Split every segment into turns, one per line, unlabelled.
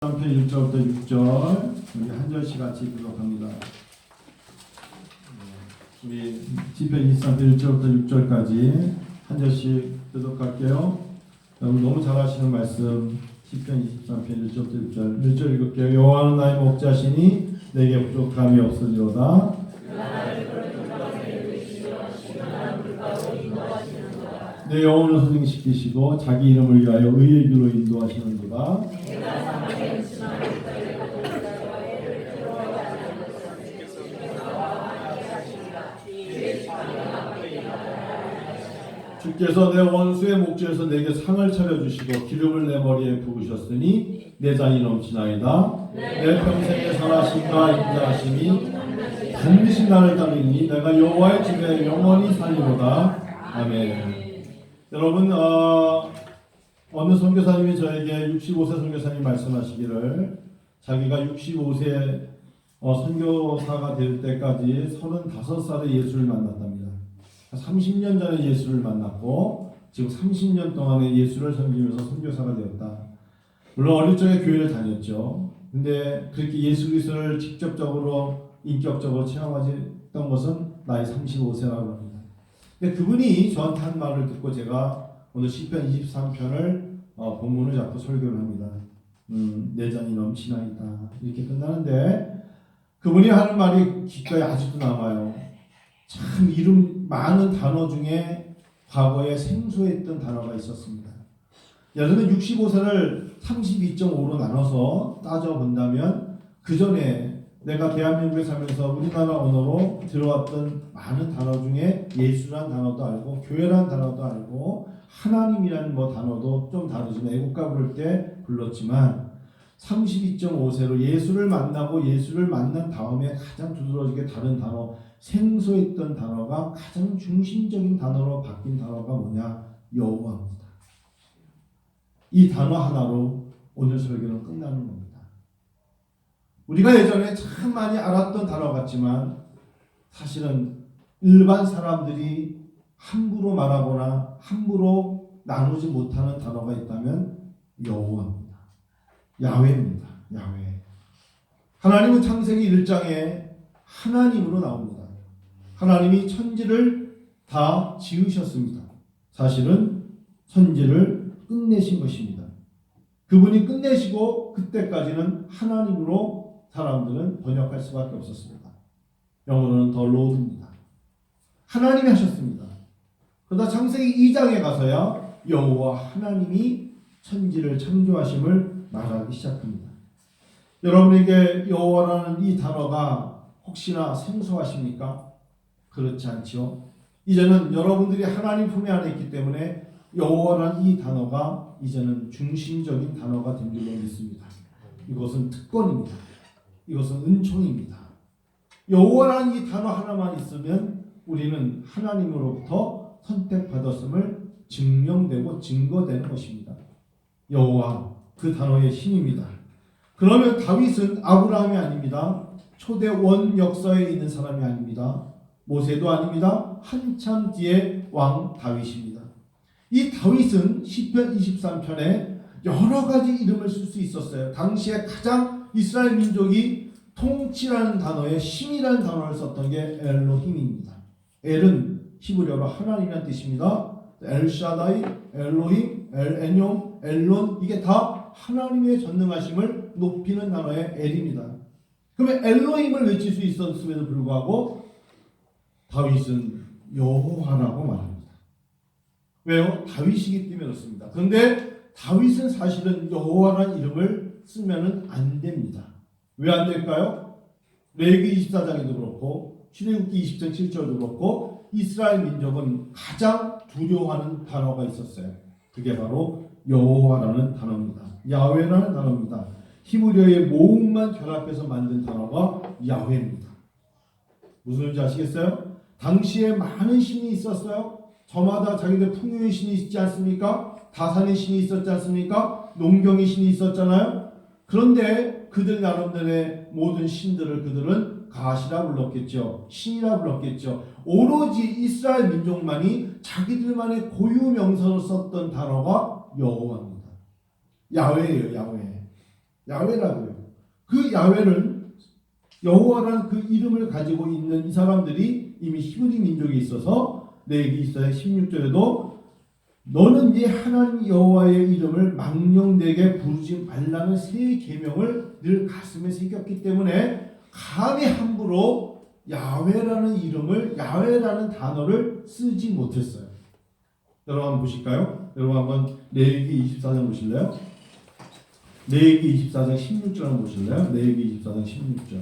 편 1절부터 6절 우리 한 절씩 같이 읽도록 합니다. 우리 시편 23편 1절부터 6절까지 한 절씩 교독할게요. 여러분 너무 잘 아시는 말씀 시편 23편 1절부터 6절 1절 읽을게요. 여호와는 나의 목자시니 내게 부족함이 없으리로다. 내 영혼을 소생시키시고 자기 이름을 위하여 의의 길로 인도하시는도다. 주께서 내 원수의 목전에서 내게 상을 차려주시고 기름을 내 머리에 부으셨으니 내 잔이 넘치나이다. 내 평생에 선하심과 인자하심이 반드시 나를 따르니 내가 여호와의 집에 영원히 살리로다. 아멘. 여러분 어느 선교사님이 저에게 65세 선교사님 말씀하시기를 자기가 65세 선교사가 될 때까지 35살에 예수를 만났답니다. 30년 전에 예수를 만났고 지금 30년 동안에 예수를 섬기면서 선교사가 되었다. 물론 어릴 적에 교회를 다녔죠. 근데 그렇게 예수 그리스도를 직접적으로 인격적으로 체험하셨던 것은 나이 35세라고 합니다. 근데 그분이 저한테 한 말을 듣고 제가 오늘 시편 23편을 본문을 잡고 설교를 합니다. 내 잔이 넘치나이다 이렇게 끝나는데 그분이 하는 말이 귓가에 아직도 남아요. 참 이름 많은 단어 중에 과거에 생소했던 단어가 있었습니다. 예를 들면 65세를 32.5로 나눠서 따져본다면 그 전에 내가 대한민국에 살면서 우리나라 언어로 들어왔던 많은 단어 중에 예수란 단어도 알고 교회란 단어도 알고 하나님이라는 단어도 좀 다르지만 애국가 부를 때 불렀지만 32.5세로 예수를 만나고 예수를 만난 다음에 가장 두드러지게 다른 단어 생소했던 단어가 가장 중심적인 단어로 바뀐 단어가 뭐냐? 여호와입니다. 이 단어 하나로 오늘 설교는 끝나는 겁니다. 우리가 예전에 참 많이 알았던 단어 같지만 사실은 일반 사람들이 함부로 말하거나 함부로 나누지 못하는 단어가 있다면 여호와입니다. 야훼입니다. 야훼. 하나님은 창세기 1장에 하나님으로 나옵니다. 하나님이 천지를 다 지으셨습니다. 사실은 천지를 끝내신 것입니다. 그분이 끝내시고 그때까지는 하나님으로 사람들은 번역할 수밖에 없었습니다. 영어로는 더 로드입니다. 하나님이 하셨습니다. 그러다 창세기 2장에 가서야 여호와 하나님이 천지를 창조하심을 말하기 시작합니다. 여러분에게 여호와라는 이 단어가 혹시나 생소하십니까? 그렇지 않죠. 이제는 여러분들이 하나님 품에 안에 있기 때문에 여호와라는 이 단어가 이제는 중심적인 단어가 된 줄로 믿습니다. 이것은 특권입니다. 이것은 은총입니다. 여호와라는 이 단어 하나만 있으면 우리는 하나님으로부터 선택받았음을 증명되고 증거되는 것입니다. 여호와 그 단어의 힘입니다. 그러면 다윗은 아브라함이 아닙니다. 초대 원 역사에 있는 사람이 아닙니다. 모세도 아닙니다. 한참 뒤에 왕 다윗입니다. 이 다윗은 시편 23편에 여러 가지 이름을 쓸 수 있었어요. 당시에 가장 이스라엘 민족이 통치라는 단어에 힘이라는 단어를 썼던 게 엘로힘입니다. 엘은 히브리어로 하나님이라는 뜻입니다. 엘샤다이, 엘로힘, 엘에뇽, 엘론 이게 다 하나님의 전능하심을 높이는 단어의 엘입니다. 그러면 엘로힘을 외칠 수 있었음에도 불구하고 다윗은 여호와라고 말합니다. 왜요? 다윗이기 때문에 그렇습니다. 그런데 다윗은 사실은 여호와라는 이름을 쓰면 안 됩니다. 왜 안 될까요? 레위기 24장에도 그렇고 출애굽기 20장 7절도 그렇고 이스라엘 민족은 가장 두려워하는 단어가 있었어요. 그게 바로 여호와라는 단어입니다. 야훼라는 단어입니다. 히브리어의 모음만 결합해서 만든 단어가 야훼입니다. 무슨 말인지 아시겠어요? 당시에 많은 신이 있었어요. 저마다 자기들 풍요의 신이 있지 않습니까? 다산의 신이 있었지 않습니까? 농경의 신이 있었잖아요. 그런데 그들 나름대로의 모든 신들을 그들은 가시라 불렀겠죠. 신이라 불렀겠죠. 오로지 이스라엘 민족만이 자기들만의 고유 명사로 썼던 단어가 여호와입니다. 야훼예요. 야훼. 야훼라고요. 그 야훼는 여호와라는 그 이름을 가지고 있는 이 사람들이 이미 히브리 민족에 있어서 레위기서 16절에도 너는 네 하나님 여호와의 이름을 망령되게 부르지 말라는 세 계명을 늘 가슴에 새겼기 때문에 감히 함부로 야훼라는 이름을 야훼라는 단어를 쓰지 못했어요. 여러분 한번 보실까요? 여러분 한번 레위기 24장 보실래요? 레위기 24장 16절 한번 보실래요? 레위기 24장 16절.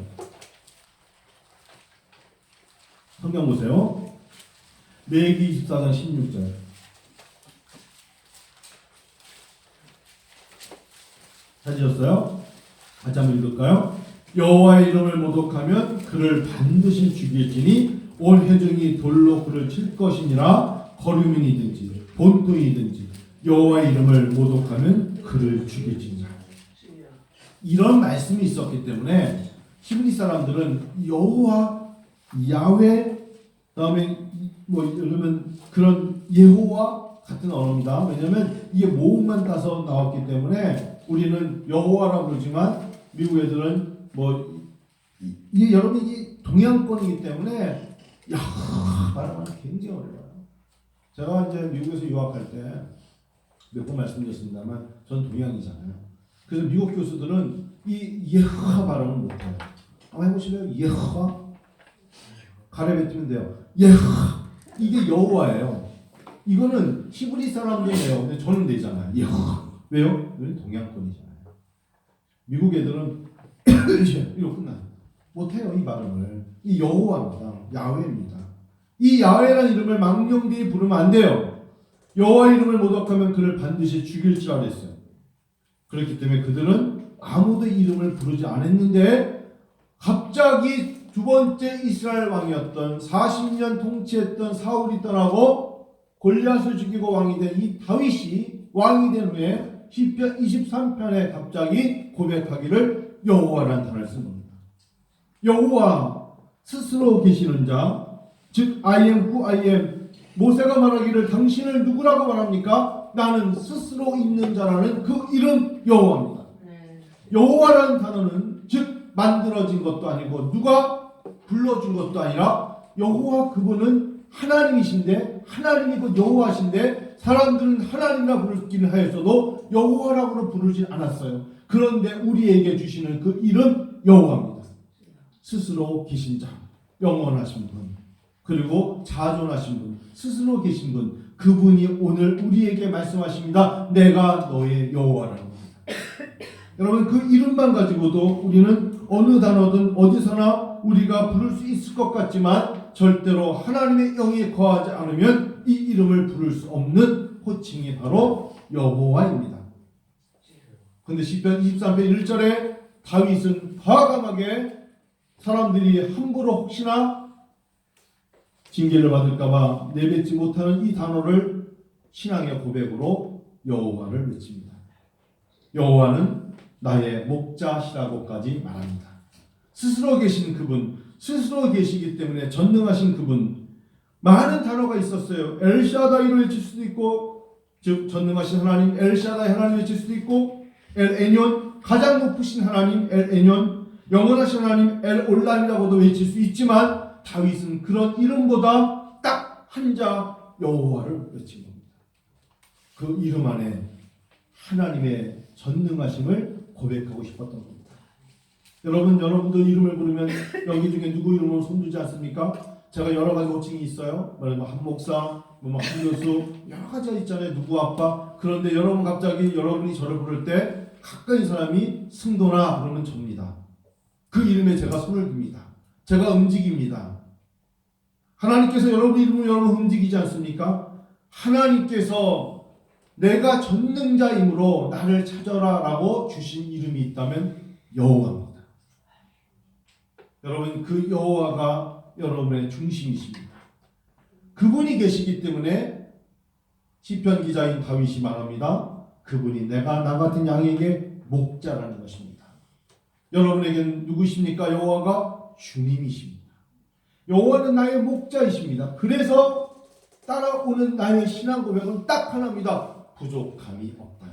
성경 보세요. 레위기 24장 16절. 찾으셨어요? 같이 한번 읽을까요? 여호와의 이름을 모독하면 그를 반드시 죽일지니 온 회중이 돌로 그를 칠 것이니라. 거류민이든지 본토이든지 여호와의 이름을 모독하면 그를 죽일지니라. 이런 말씀이 있었기 때문에 히브리 사람들은 여호와, 야훼, 그다음에 뭐 이러면 그런 예호와 같은 언어입니다. 왜냐하면 이게 모음만 따서 나왔기 때문에 우리는 여호와라고 그러지만 미국 애들은 뭐 이게 여러분 이게 동양권이기 때문에 발음은 굉장히 어려워요. 제가 이제 미국에서 유학할 때 몇 번 말씀드렸습니다만 전 동양이잖아요. 그래서 미국 교수들은 이 예호와 발음을 못해요. 한번 해보실래요? 예호와 가래뱉으면 돼요. 예호와 이게 여호와예요. 이거는 히브리 사람들이에요. 근데 저는 되잖아요. 예호와 왜요? 왜냐면 동양권이잖아요. 미국 애들은 이러고 끝나요. 못해요 이 발음을. 이 여호와입니다. 야훼입니다. 이 야훼라는 이름을 망령되이 부르면 안 돼요. 여호와 이름을 모독하면 그를 반드시 죽일 줄 알았어요. 그렇기 때문에 그들은 아무도 이름을 부르지 않았는데 갑자기 두 번째 이스라엘 왕이었던 40년 통치했던 사울이 떠나고 골리앗을 죽이고 왕이 된 이 다윗이 왕이 된 후에 시편 23편에 갑자기 고백하기를 여호와라는 단어를 쓴 겁니다. 여호와 스스로 계시는 자, 즉 I am who I am. 모세가 말하기를 당신을 누구라고 말합니까? 나는 스스로 있는 자라는 그 이름 여호와입니다. 여호와라는 단어는 즉 만들어진 것도 아니고 누가 불러준 것도 아니라 여호와 그분은 하나님이신데 하나님이 그 여호와신데 사람들은 하나님이라 부르기는 하였어도 여호와라고는 부르지 않았어요. 그런데 우리에게 주시는 그 이름 여호와입니다. 스스로 계신 자, 영원하신 분, 그리고 자존하신 분, 스스로 계신 분, 그분이 오늘 우리에게 말씀하십니다. 내가 너의 여호와라는 겁니다. 여러분 그 이름만 가지고도 우리는 어느 단어든 어디서나 우리가 부를 수 있을 것 같지만 절대로 하나님의 영이 거하지 않으면 이 이름을 부를 수 없는 호칭이 바로 여호와입니다. 그런데 시편 23편 1절에 다윗은 과감하게 사람들이 함부로 혹시나 징계를 받을까봐 내뱉지 못하는 이 단어를 신앙의 고백으로 여호와를 외칩니다. 여호와는 나의 목자시라고까지 말합니다. 스스로 계신 그분, 스스로 계시기 때문에 전능하신 그분. 많은 단어가 있었어요. 엘샤다이로 외칠 수도 있고, 즉 전능하신 하나님 엘샤다이 하나님 외칠 수도 있고, 엘 에뇨 가장 높으신 하나님 엘 에뇨, 영원하신 하나님 엘 올람이라고도 외칠 수 있지만 다윗은 그런 이름보다 딱 한 자 여호와를 외친 겁니다. 그 이름 안에 하나님의 전능하심을 고백하고 싶었던 겁니다. 여러분도 이름을 부르면 여기 중에 누구 이름으로 손들지 않습니까? 제가 여러 가지 호칭이 있어요. 한 목사, 한 교수, 여러 가지가 있잖아요. 누구 아빠. 그런데 여러분 갑자기 여러분이 저를 부를 때 가까이 사람이 승도나 그러면 접니다. 그 이름에 제가 손을 듭니다. 제가 움직입니다. 하나님께서 여러분 이름을 여러분 움직이지 않습니까? 하나님께서 내가 전능자이므로 나를 찾아라 라고 주신 이름이 있다면 여호와입니다. 여러분 그 여호와가 여러분의 중심이십니다. 그분이 계시기 때문에 시편 기자인 다윗이 말합니다. 그분이 내가 나 같은 양에게 목자라는 것입니다. 여러분에게는 누구십니까? 여호와가 주님이십니다. 여호와는 나의 목자이십니다. 그래서 따라오는 나의 신앙 고백은 딱 하나입니다. 부족함이 없다.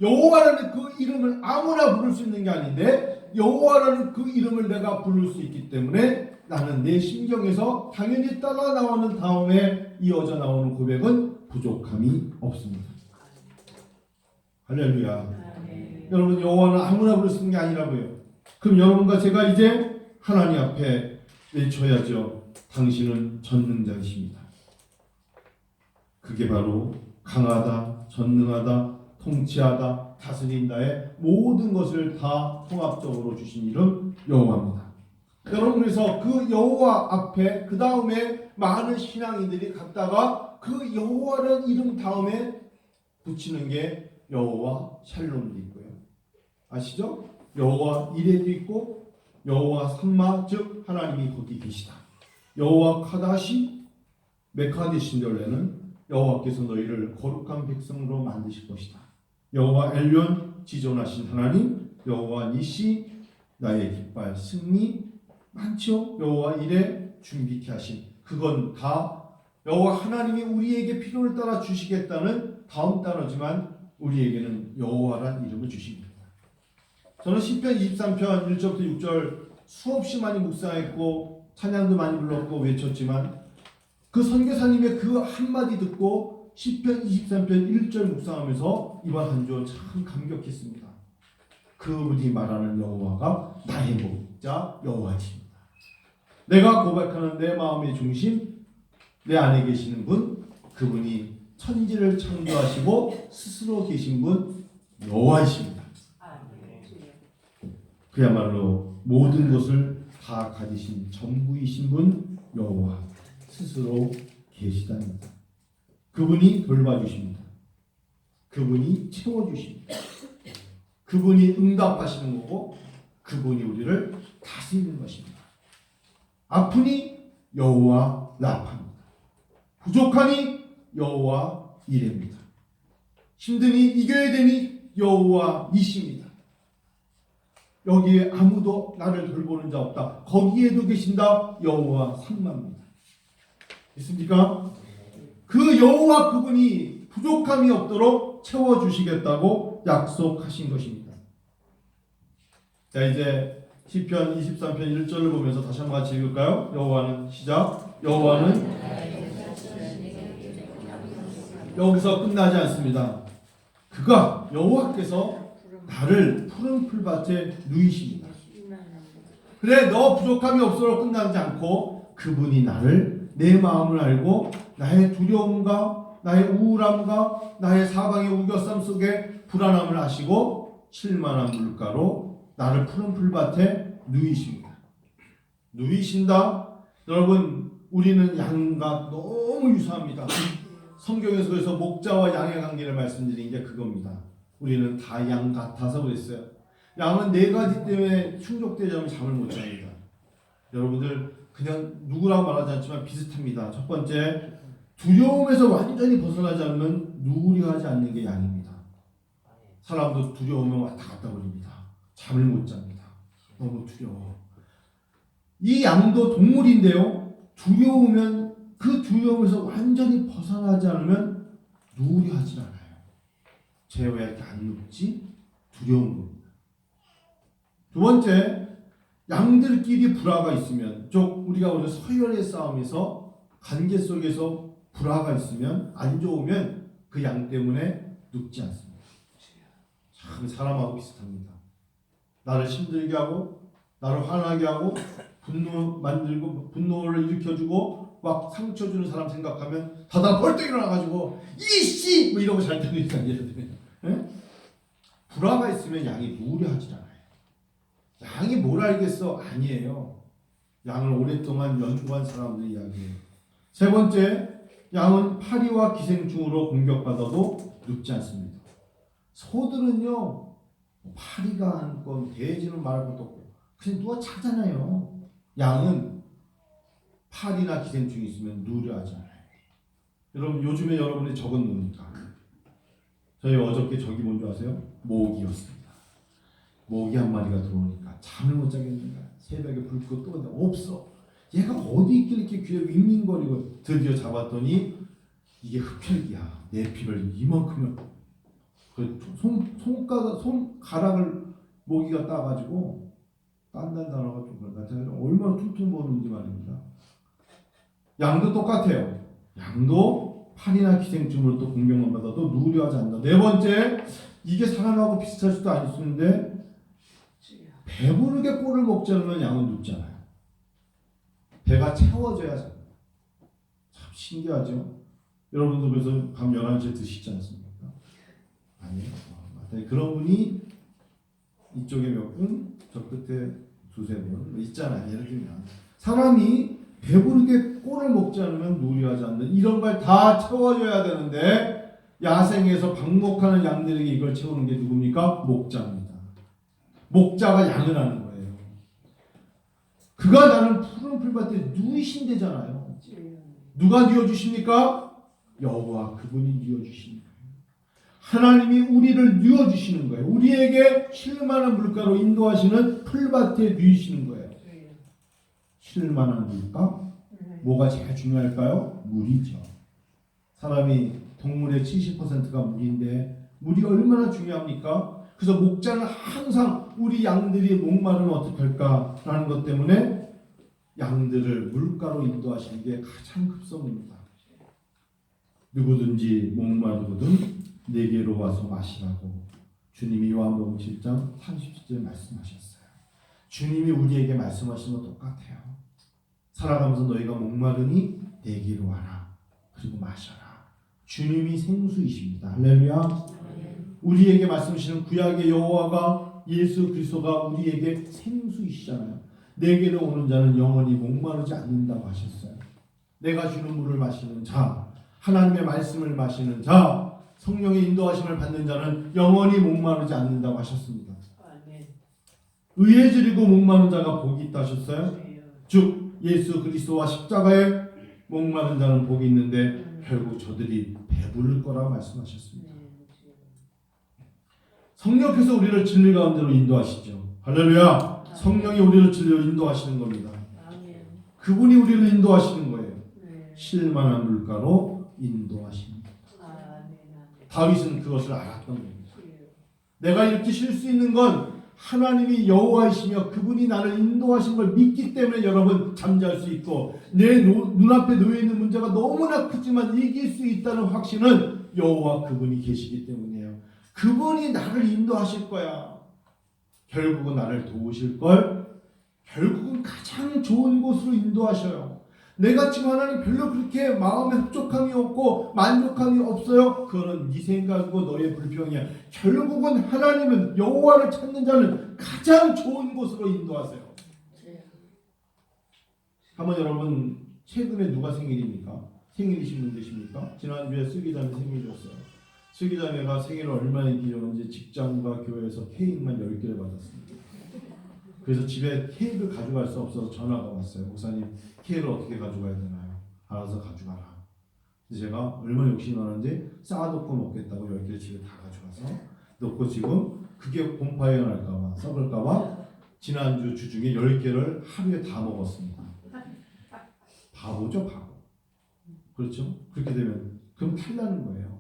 여호와라는 그 이름을 아무나 부를 수 있는 게 아닌데 여호와라는 그 이름을 내가 부를 수 있기 때문에 나는 내 심경에서 당연히 따라 나오는 다음에 이어져 나오는 고백은 부족함이 없습니다. 할렐루야. 여러분, 여호와는 아무나 부를 수 있는 게 아니라고요. 그럼 여러분과 제가 이제 하나님 앞에 외쳐야죠. 당신은 전능자이십니다. 그게 바로 강하다, 전능하다, 통치하다, 다스린다의 모든 것을 다 통합적으로 주신 이름 여호와입니다. 여러분, 그래서 그 여호와 앞에 그 다음에 많은 신앙인들이 갖다가 그 여호와라는 이름 다음에 붙이는 게 여호와 샬롬도 있고요. 아시죠? 여호와 이레도 있고 여호와 삼마, 즉 하나님이 거기 계시다. 여호와 카다시 메카디신 원래는 여호와께서 너희를 거룩한 백성으로 만드실 것이다. 여호와 엘yon 지존하신 하나님, 여호와 니시 나의 깃발 승리 많죠. 여호와 이레 준비케 하신, 그건 다 여호와 하나님이 우리에게 필요를 따라 주시겠다는 다음 단어지만 우리에게는 여호와란 이름을 주십니다. 저는 시편 23편 1절부터 6절 수없이 많이 묵상했고 찬양도 많이 불렀고 외쳤지만 그 선교사님의 그 한마디 듣고 시편 23편 1절 묵상하면서 이번 한 주 참 감격했습니다. 그분이 말하는 여호와가 나의 목자 여호와십니다. 내가 고백하는 내 마음의 중심, 내 안에 계시는 분, 그분이 천지를 창조하시고 스스로 계신 분 여호와이십니다. 그야말로 모든 것을 다 가지신 전부이신 분 여호와 스스로 계시다입니다. 그분이 돌봐주십니다. 그분이 채워주십니다. 그분이 응답하시는 거고 그분이 우리를 다스리는 것입니다. 아프니 여호와 라파입니다. 부족하니 여호와 이레입니다. 힘드니 이겨야 되니 여호와 니시입니다. 여기에 아무도 나를 돌보는 자 없다. 거기에도 계신다. 여호와 삼마입니다. 있습니까? 그 여호와 그분이 부족함이 없도록 채워주시겠다고 약속하신 것입니다. 자, 이제 시편 23편 1절을 보면서 다시 한번 같이 읽을까요? 여호와는 시작. 여호와는 여기서 끝나지 않습니다. 그가 여호와께서 나를 푸른 풀밭에 누이십니다. 그래, 너 부족함이 없어로 끝나지 않고 그분이 나를, 내 마음을 알고 나의 두려움과 나의 우울함과 나의 사방의 우겨쌈 속에 불안함을 아시고 쉴만한 물가로 나를 푸른 풀밭에 누이십니다. 누이신다. 여러분, 우리는 양과 너무 유사합니다. 성경에서 그래서 목자와 양의 관계를 말씀드린 게 그겁니다. 우리는 다 양 같아서 그랬어요. 양은 네 가지 때문에 충족되지 않으면 잠을 못 잡니다. 여러분들 그냥 누구라고 말하지 않지만 비슷합니다. 첫 번째, 두려움에서 완전히 벗어나지 않으면 누구려하지 않는 게 양입니다. 사람도 두려우면 왔다 갔다 거립니다. 잠을 못 잡니다. 너무 두려워. 이 양도 동물인데요. 두려우면 그 두려움에서 완전히 벗어나지 않으면 누구려하지 않아요. 쟤 왜 이렇게 안 눕지? 두려운 겁니다. 두 번째, 양들끼리 불화가 있으면, 즉 우리가 오늘 서열의 싸움에서 관계 속에서 불화가 있으면, 안 좋으면 그 양 때문에 눕지 않습니다. 참 사람하고 비슷합니다. 나를 힘들게 하고 나를 화나게 하고 분노 만들고 분노를 일으켜주고 막 상처 주는 사람 생각하면 다다 벌떡 일어나가지고 이씨 뭐 이러고 잘 되는 게 예를 들면, 예? 불화가 있으면 양이 누우려하지 않아요. 양이 뭘 알겠어? 아니에요. 양을 오랫동안 연구한 사람들의 이야기예요. 세 번째, 양은 파리와 기생충으로 공격받아도 눕지 않습니다. 소들은요, 파리가 안건 돼지는 말할 것도 없고 그냥 누워 자잖아요. 양은 파리나 기생충이 있으면 누우려하지 않아요. 여러분, 요즘에 여러분이 적은 뭡니까? 저희 어저께 적이 뭔지 아세요? 모기였습니다. 모기 한 마리가 들어오니까 잠을 못 자겠는가. 새벽에 불 끄고 또 근데 없어. 얘가 어디 있길래 이렇게 귀에 윙윙거리고 드디어 잡았더니 이게 흡혈귀야. 내 피를 이만큼을 손가락을 모기가 따가지고 딴다는 단어가 좀 그런다. 얼마나 퉁퉁 부었는지 말입니다. 양도 똑같아요. 양도 팔이나 기생충으로 또 공격만 받아도 누구려하지 않는다. 네 번째, 이게 사람하고 비슷할 수도 아닐 수 있는데 배부르게 꼴을 먹지 않으면 양은 눕잖아요. 배가 채워져야 참 신기하죠. 여러분도 그래서 밤 11시에 드시지 않습니까? 아니에요. 그런 분이 이쪽에 몇 분, 저 끝에 두세 분 있잖아요. 예를 들면 사람이 배부르게 꼴을 먹지 않으면 누리하지 않는 이런 걸 다 채워줘야 되는데 야생에서 방목하는 양들에게 이걸 채우는 게 누굽니까? 목자입니다. 목자가 양을 하는 거예요. 그가 나는 푸른 풀밭에 누이신대잖아요. 누가 누워주십니까? 여호와 그분이 누워주시는 거예요. 하나님이 우리를 누워주시는 거예요. 우리에게 쉴만한 물가로 인도하시는 풀밭에 누이시는 거예요. 쉴만한 물가? 뭐가 제일 중요할까요? 물이죠. 사람이 동물의 70%가 물인데 물이 얼마나 중요합니까? 그래서 목자는 항상 우리 양들이 목마르면 어떻게 할까라는 것 때문에 양들을 물가로 인도하시는 게 가장 급선무입니다. 누구든지 목마르거든 내게로 와서 마시라고 주님이 요한복음 7장 30절에 말씀하셨어요. 주님이 우리에게 말씀하신 것 똑같아요. 살아가면서 너희가 목마르니 내게로 와라. 그리고 마셔라. 주님이 생수이십니다. 할렐루야. 우리에게 말씀하시는 구약의 여호와가 예수 그리스도가 우리에게 생수이시잖아요. 내게로 오는 자는 영원히 목마르지 않는다고 하셨어요. 내가 주는 물을 마시는 자, 하나님의 말씀을 마시는 자, 성령의 인도하심을 받는 자는 영원히 목마르지 않는다고 하셨습니다. 의에 지리고 목마른 자가 복이 있다 하셨어요. 즉 예수 그리스도와 십자가에 목마른 자는 복이 있는데 결국 저들이 배부를 거라 말씀하셨습니다. 성령께서 우리를 진리 가운데로 인도하시죠. 할렐루야. 성령이 우리를 진리로 인도하시는 겁니다. 그분이 우리를 인도하시는 거예요. 쉴만한 물가로 인도하십니다. 다윗은 그것을 알았던 겁니다. 내가 이렇게 쉴 수 있는 건 하나님이 여호와이시며 그분이 나를 인도하신 걸 믿기 때문에 여러분 잠잘 수 있고 내 눈앞에 놓여있는 문제가 너무나 크지만 이길 수 있다는 확신은 여호와 그분이 계시기 때문이에요. 그분이 나를 인도하실 거야. 결국은 나를 도우실 걸 결국은 가장 좋은 곳으로 인도하셔요. 내가 지금 하나님 별로 그렇게 마음에 흡족함이 없고 만족함이 없어요. 그거는 네 생각이고 너의 불평이야. 결국은 하나님은 여호와를 찾는 자는 가장 좋은 곳으로 인도하세요. 한번 여러분 최근에 누가 생일입니까? 생일이신 분 계십니까? 지난주에 슬기자매 생일이었어요. 슬기자매가 생일을 얼마나 기념한지 직장과 교회에서 케이크만 10개를 받았습니다. 그래서 집에 케이크를 가져갈 수 없어서 전화가 왔어요. 목사님 케이크를 어떻게 가져가야 되나요? 알아서 가져가라. 그래서 제가 얼마나 욕심이 많은지 쌓아놓고 먹겠다고 10개를 집에 다 가져가서 놓고 지금 그게 곰팡이가 날까봐 썩을까봐 지난주 주중에 10개를 하루에 다 먹었습니다. 바보죠 바보. 그렇죠? 그렇게 되면 그럼 탈나는 거예요.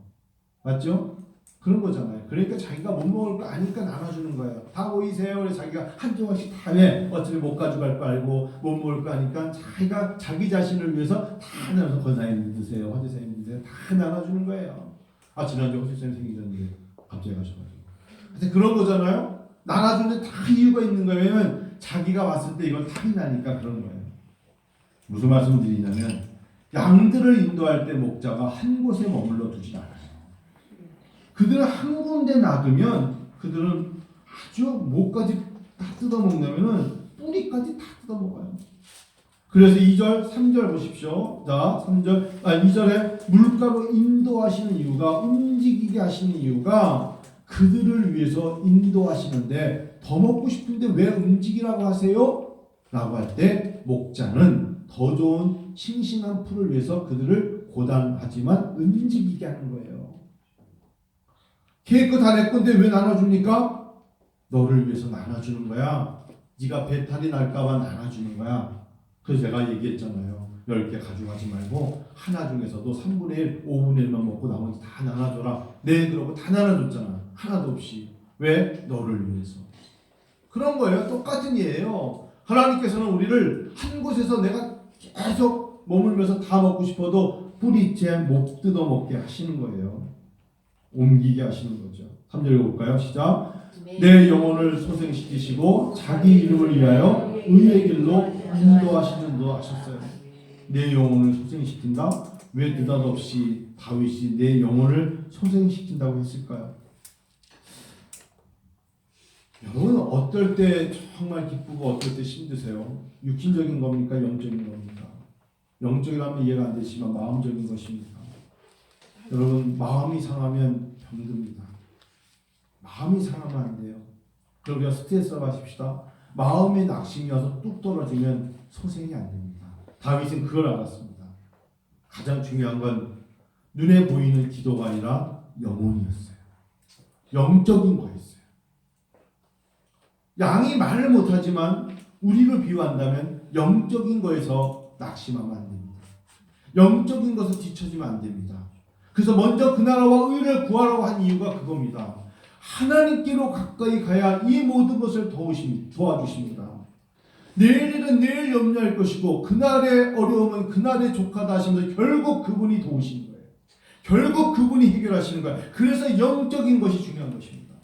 맞죠? 그런 거잖아요. 그러니까 자기가 못 먹을 거 아니까 나눠주는 거예요. 다 모이세요. 그래서 자기가 한 조각씩 다 해. 어차피 못 가져갈 거 알고 못 먹을 거 아니까 자기가 자기 자신을 위해서 다 나눠서 권사님 드세요. 화제사님 드세요. 다 나눠주는 거예요. 아 지난주 화제사님 생기셨는데 갑자기 가셔가지고. 하여튼 그런 거잖아요. 나눠주는데 다 이유가 있는 거예요. 왜냐면 자기가 왔을 때 이건 탈이 나니까 그런 거예요. 무슨 말씀을 드리냐면 양들을 인도할 때 목자가 한 곳에 머물러 두지 않아요. 그들은 한 군데 놔두면 그들은 아주 목까지 다 뜯어먹냐면은 뿌리까지 다 뜯어먹어요. 그래서 2절, 3절 보십시오. 자, 3절, 2절에 물가로 인도하시는 이유가 움직이게 하시는 이유가 그들을 위해서 인도하시는데 더 먹고 싶은데 왜 움직이라고 하세요? 라고 할 때 목자는 더 좋은 싱싱한 풀을 위해서 그들을 고단하지만 움직이게 하는 거예요. 걔 거 다 내 건데 왜 나눠줍니까? 너를 위해서 나눠주는 거야. 네가 배탈이 날까봐 나눠주는 거야. 그래서 제가 얘기했잖아요. 10개 가져가지 말고 하나 중에서도 3분의 1, 5분의 1만 먹고 나머지 다 나눠줘라. 네, 그러고 다 나눠줬잖아. 하나도 없이. 왜? 너를 위해서. 그런 거예요. 똑같은 예예요. 하나님께서는 우리를 한 곳에서 내가 계속 머물면서 다 먹고 싶어도 뿌리째 못 뜯어먹게 하시는 거예요. 옮기게 하시는 거죠. 3절 읽어볼까요? 시작. 내 영혼을 소생시키시고 자기 이름을 위하여 의의 길로 인도하시는 도 하셨어요. 내 영혼을 소생시킨다? 왜 느닷없이 다윗이 내 영혼을 소생시킨다고 했을까요? 여러분은 어떨 때 정말 기쁘고 어떨 때 힘드세요? 육신적인 겁니까? 영적인 겁니까? 영적이라면 이해가 안 되지만 마음적인 것입니다. 여러분 마음이 상하면 병듭니다. 마음이 상하면 안 돼요. 그럼 우리가 스트레스를 마십시다. 마음에 낙심이 와서 뚝 떨어지면 소생이 안 됩니다. 다윗은 그걸 알았습니다. 가장 중요한 건 눈에 보이는 기도가 아니라 영혼이었어요. 영적인 거였어요. 양이 말을 못하지만 우리를 비유한다면 영적인 거에서 낙심하면 안 됩니다. 영적인 것을 뒤처지면 안 됩니다. 그래서 먼저 그 나라와 의를 구하라고 한 이유가 그겁니다. 하나님께로 가까이 가야 이 모든 것을 도와주십니다. 내일은 내일 염려할 것이고 그날의 어려움은 그날의 족하다 하시면서 결국 그분이 도우시는 거예요. 결국 그분이 해결하시는 거예요. 그래서 영적인 것이 중요한 것입니다.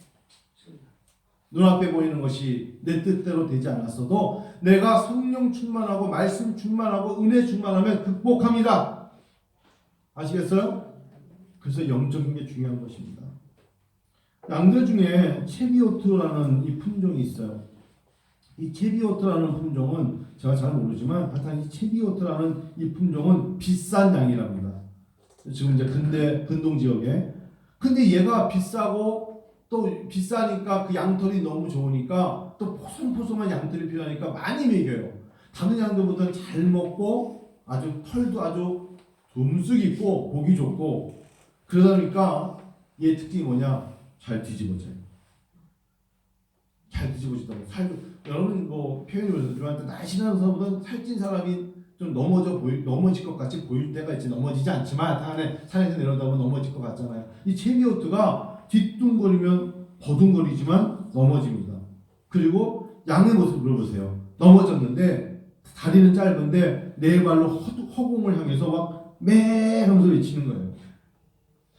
눈앞에 보이는 것이 내 뜻대로 되지 않았어도 내가 성령 충만하고 말씀 충만하고 은혜 충만하면 극복합니다. 아시겠어요? 그래서 영적인 게 중요한 것입니다. 양들 중에 체비오트라는 이 품종이 있어요. 이 체비오트라는 품종은 제가 잘 모르지만 하여튼 이 체비오트라는 이 품종은 비싼 양이랍니다. 지금 이제 근동 지역에. 근데 얘가 비싸고 또 비싸니까 그 양털이 너무 좋으니까 또 포송포송한 양털이 필요하니까 많이 먹여요. 다른 양들보다는 잘 먹고 아주 털도 아주 듬숙 있고 보기 좋고 그러다 보니까 얘 특징이 뭐냐? 잘 뒤집어져요. 잘 뒤집어지다고. 여러분 뭐 표현이 그렇지만 날씬한 사람보다 살찐 사람이 좀 넘어질 것 같이 보일 때가 있지. 넘어지지 않지만 산에서 내려오다 보면 넘어질 것 같잖아요. 이 체비오트가 뒤뚱거리면 버둥거리지만 넘어집니다. 그리고 양의 모습을 보세요. 넘어졌는데 다리는 짧은데 네 발로 허공을 향해서 막 매 하면서 외치는 거예요.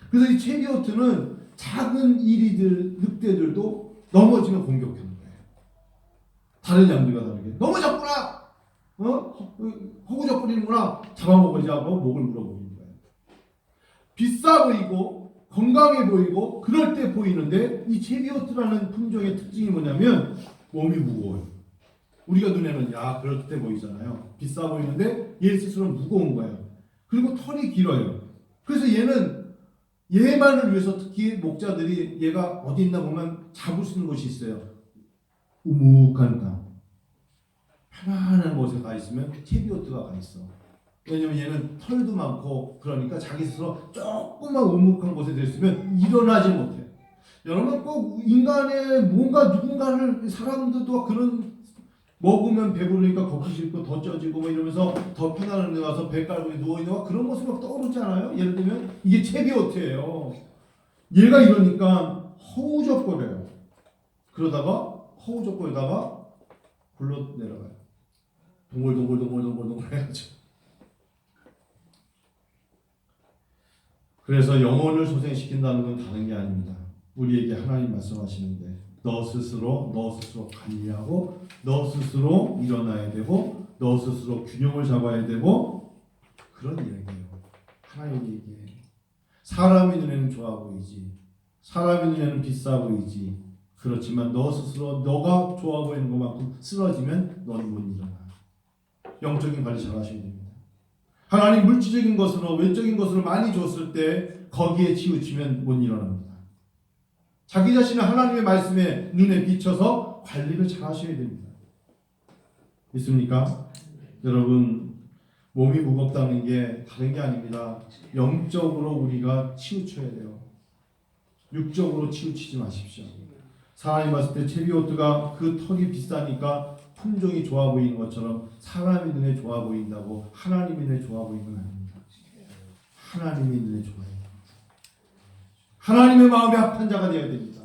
그래서 이 체비오트는 작은 이리들, 늑대들도 넘어지면 공격하는 거예요. 다른 양들과 다르게. 넘어졌구나! 허구적 거리는구나! 잡아먹으자고 목을 물어보는 거예요. 비싸 보이고 건강해 보이고 그럴 때 보이는데 이 체비오트라는 품종의 특징이 뭐냐면 몸이 무거워요. 우리가 눈에는 그럴 때 보이잖아요. 비싸 보이는데 얘 스스로는 무거운 거예요. 그리고 털이 길어요. 그래서 얘만을 위해서 특히 목자들이 얘가 어디 있나 보면 잡을 수 있는 곳이 있어요. 우묵한 땅. 편안한 곳에 가 있으면 체비오트가 가 있어. 왜냐면 얘는 털도 많고 그러니까 자기 스스로 조금만 우묵한 곳에 있으면 일어나지 못해. 여러분 꼭 인간의 뭔가 누군가를 사람들도 그런 먹으면 배부르니까 걷기 싫고 더 쪄지고 뭐 이러면서 더 편안한 데 가서 배 깔고 누워있는 그런 모습이 막 떠오르지 않아요? 예를 들면 이게 체비오트예요. 얘가 이러니까 허우적거려요. 그러다가 허우적거리다가 굴러 내려가요. 동글동글 해야죠. 그래서 영혼을 소생시킨다는 건 다른 게 아닙니다. 우리에게 하나님 말씀하시는데 너 스스로 관리하고 너 스스로 일어나야 되고 너 스스로 균형을 잡아야 되고 그런 얘기예요. 하나님 얘기예요. 사람의 눈에는 좋아 보이지. 사람의 눈에는 비싸 보이지. 그렇지만 너 스스로 너가 좋아 보이는 것만큼 쓰러지면 너는 못 일어나. 영적인 관리 잘 하셔야 됩니다. 하나님 물질적인 것으로 외적인 것으로 많이 줬을 때 거기에 치우치면 못 일어납니다. 자기 자신을 하나님의 말씀에 눈에 비춰서 관리를 잘 하셔야 됩니다. 믿습니까? 여러분 몸이 무겁다는 게 다른 게 아닙니다. 영적으로 우리가 치우쳐야 돼요. 육적으로 치우치지 마십시오. 사람이 봤을 때 체비오트가 그 털이 비싸니까 품종이 좋아 보이는 것처럼 사람의 눈에 좋아 보인다고 하나님의 눈에 좋아 보이는 건 아닙니다. 하나님의 눈에 좋아요. 하나님의 마음에 합한 자가 되어야 됩니다.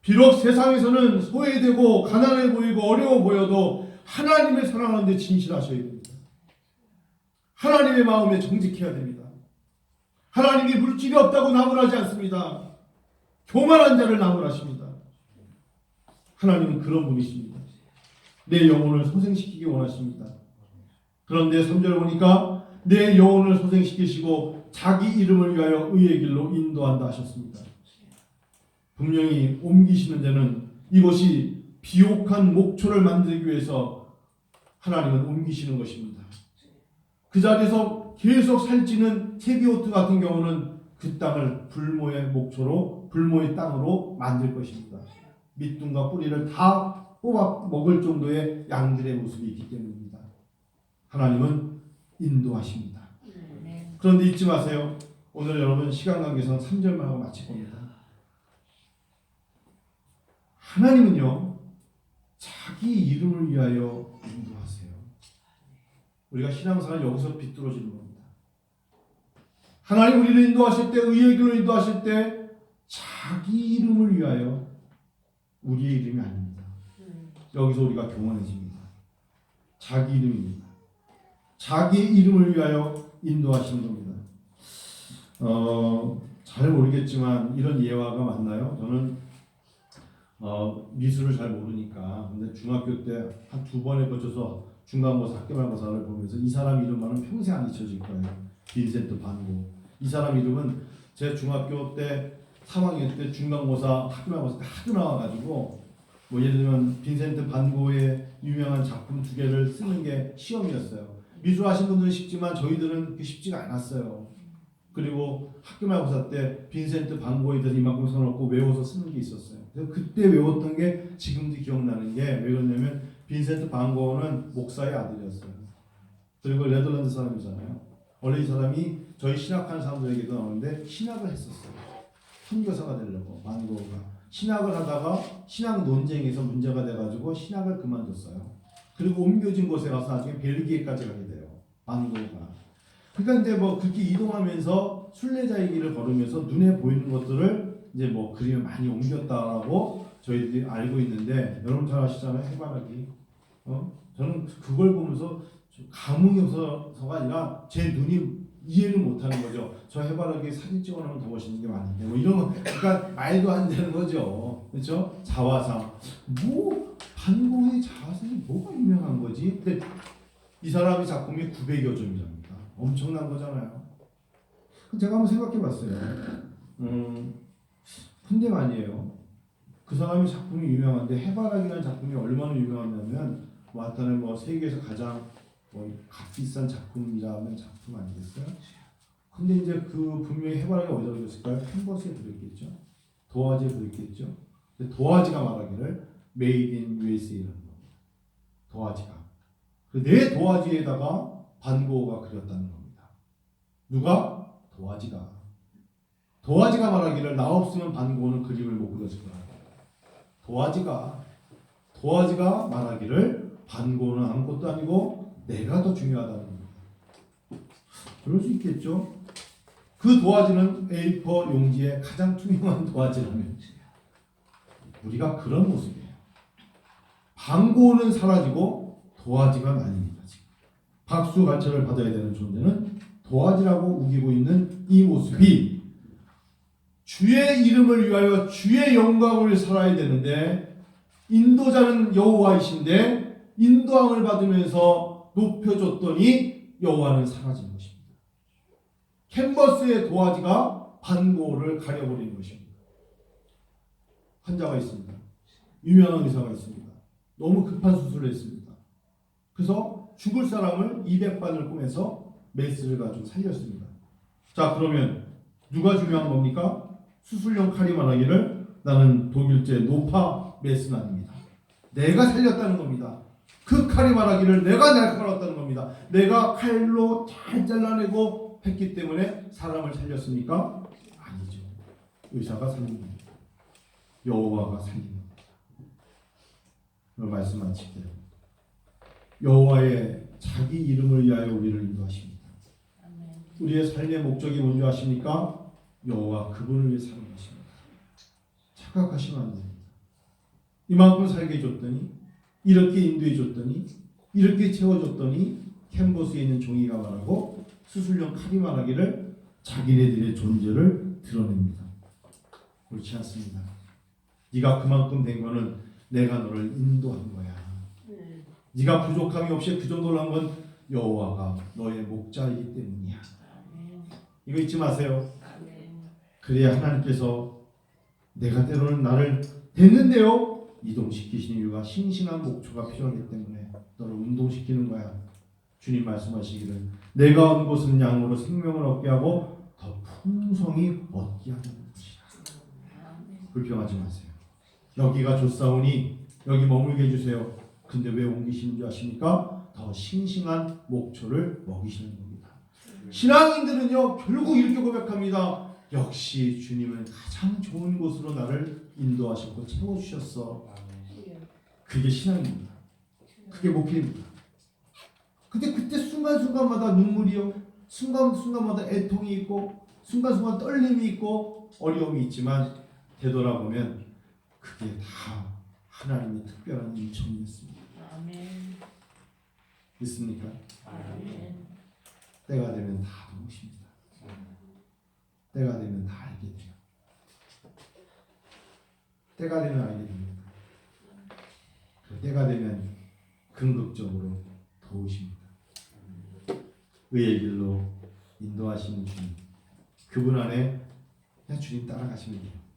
비록 세상에서는 소외되고 가난해 보이고 어려워 보여도 하나님을 사랑하는데 진실하셔야 됩니다. 하나님의 마음에 정직해야 됩니다. 하나님이 물질이 없다고 나무라지 않습니다. 교만한 자를 나무라십니다. 하나님은 그런 분이십니다. 내 영혼을 소생시키기 원하십니다. 그런데 3절 보니까 내 영혼을 소생시키시고 자기 이름을 위하여 의의 길로 인도한다 하셨습니다. 분명히 옮기시는 데는 이것이 비옥한 목초를 만들기 위해서 하나님은 옮기시는 것입니다. 그 자리에서 계속 살찌는 세비오트 같은 경우는 그 땅을 불모의 목초로 불모의 땅으로 만들 것입니다. 밑둥과 뿌리를 다 뽑아 먹을 정도의 양들의 모습이 있기 때문입니다. 하나님은 인도하십니다. 그런데 잊지 마세요. 오늘 여러분 시간 관계상 3절만 하고 마칠 겁니다. 하나님은요, 자기 이름을 위하여 인도하세요. 우리가 신앙생활 여기서 비뚤어지는 겁니다. 하나님 우리를 인도하실 때, 의의 길로 인도하실 때 자기 이름을 위하여, 우리의 이름이 아닙니다. 여기서 우리가 교만해집니다. 자기 이름입니다. 자기 이름을 위하여 인도하시는 겁니다. 잘 모르겠지만 이런 예화가 맞나요? 저는 미술을 잘 모르니까. 근데 중학교 때 한 2번에 걸쳐서 중간고사, 학교말고사를 보면서 이 사람 이름만은 평생 안 잊혀질 거예요. 빈센트 반 고. 이 사람 이름은 제 중학교 때 3학년 때 중간고사, 학교말고사 때 하도 나와가지고, 뭐 예를 들면 빈센트 반 고의 유명한 작품 2개를 쓰는 게 시험이었어요. 미술 하신 분들은 쉽지만 저희들은 쉽지가 않았어요. 그리고 학교말고사 때 빈센트 반 고에 대해서 이만큼 써놓고 외워서 쓰는 게 있었어요. 그래서 그때 외웠던 게 지금도 기억나는 게, 왜 그러냐면 빈센트 반 고는 목사의 아들이었어요. 그리고 네덜란드 사람이잖아요. 원래 이 사람이 저희 신학하는 사람들에게도 나오는데 신학을 했었어요. 선교사가 되려고. 반 고가 신학을 하다가 신학 논쟁에서 문제가 돼가지고 신학을 그만뒀어요. 그리고 옮겨진 곳에 가서 나중에 벨기에까지 가게 돼요. 반 고가. 그러니까 이제 뭐 그렇게 이동하면서 순례자의 길을 걸으면서 눈에 보이는 것들을 이제 뭐 그림에 많이 옮겼다라고 저희들이 알고 있는데, 여러분 잘 아시잖아요. 해바라기. 저는 그걸 보면서 감흥이 없어서가 아니라 제 눈이 이해를 못하는 거죠. 저 해바라기 사진 찍어놓으면 더 멋있는 게 많은데, 뭐 이런 거, 그러니까 말도 안 되는 거죠. 그렇죠? 자화상. 뭐 반고의 자화상이 뭐가 유명한 거지? 근데 이 사람의 작품이 900여 점이랍니다. 엄청난 거잖아요. 제가 한번 생각해 봤어요. 근데 말이에요. 그 사람의 작품이 유명한데, 해바라기라는 작품이 얼마나 유명하냐면, 하여튼 뭐 세계에서 가장 뭐 값비싼 작품이라는 작품 아니겠어요? 근데 이제 그 분명히 해바라기가 어디다 그렸을까요? 캔버스에 그렸겠죠. 도화지에 그렸겠죠. 근데 도화지가 말하기를 Made in USA라는 겁니다. 도화지가. 내 도화지에다가 반 고흐가 그렸다는 겁니다. 누가? 도화지가. 도화지가 말하기를 나 없으면 반 고흐는 그림을 못 그려줄 거라. 도화지가 말하기를 반 고흐는 아무것도 아니고 내가 더 중요하다는 겁니다. 그럴 수 있겠죠. 그 도화지는 A4 용지의 가장 투명한 도화지라면 우리가 그런 모습이에요. 반 고흐는 사라지고 도화지가 나뉩니다. 박수 관찰을 받아야 되는 존재는 도화지라고 우기고 있는 이 모습이, 주의 이름을 위하여 주의 영광을 살아야 되는데, 인도자는 여호와이신데 인도함을 받으면서 높여줬더니 여호와는 사라진 것입니다. 캔버스의 도화지가 반고를 가려버리는 것입니다. 환자가 있습니다. 유명한 의사가 있습니다. 너무 급한 수술을 했습니다. 그래서 죽을 사람을 200반을 꼬매서 메스를 가지고 살렸습니다. 자, 그러면 누가 중요한 겁니까? 수술용 칼이 말하기를 나는 독일제 노파 메스는 아닙니다. 내가 살렸다는 겁니다. 그 칼이 말하기를 내가 날카로웠다는 겁니다. 내가 칼로 잘 잘라내고 했기 때문에 사람을 살렸습니까? 아니죠. 의사가 살린 겁니다. 여호와가 살린 겁니다. 말씀 마칠게요. 여호와의 자기 이름을 위하여 우리를 인도하십니다. 우리의 삶의 목적이 뭔지 아십니까? 여호와 그분을 위해 사는 것입니다. 착각하시면 안 됩니다. 이만큼 살게 해줬더니, 이렇게 인도해 줬더니, 이렇게 채워줬더니 캔버스에 있는 종이가 말하고 수술용 칼이 말하기를 자기네들의 존재를 드러냅니다. 그렇지 않습니다. 네가 그만큼 된 거는 내가 너를 인도한 거야. 네가 부족함이 없이 그 정도로 한 건 여호와가 너의 목자이기 때문이야. 이거 잊지 마세요. 그래야 하나님께서 내가 때로는 나를 됐는데요 이동시키시는 이유가 싱싱한 목초가 필요하기 때문에 너를 운동시키는 거야. 주님 말씀하시기를 내가 온 곳은 양으로 생명을 얻게 하고 더 풍성히 얻게 하는 곳이다. 불평하지 마세요. 여기가 좋사오니 여기 머물게 해주세요. 근데 왜 옮기시는 줄 아십니까? 더 싱싱한 목초를 먹이시는 겁니다. 신앙인들은요 결국 이렇게 고백합니다. 역시 주님은 가장 좋은 곳으로 나를 인도하셨고 채워주셨어. 그게 신앙입니다. 그게 목회입니다. 근데 그때 순간순간마다 눈물이요, 순간순간마다 애통이 있고 순간순간 떨림이 있고 어려움이 있지만 되돌아보면 그게 다 하나님의 특별한 인천이었습니다. 믿습니까? 때가 되면 다 도우십니다. 때가 되면 다 알게 돼요. 때가 되면 알게 됩니다. 때가 되면 긍극적으로 도우십니다. 의의 길로 인도하시는 주님, 그분 안에 그냥 주님 따라가시면 돼요.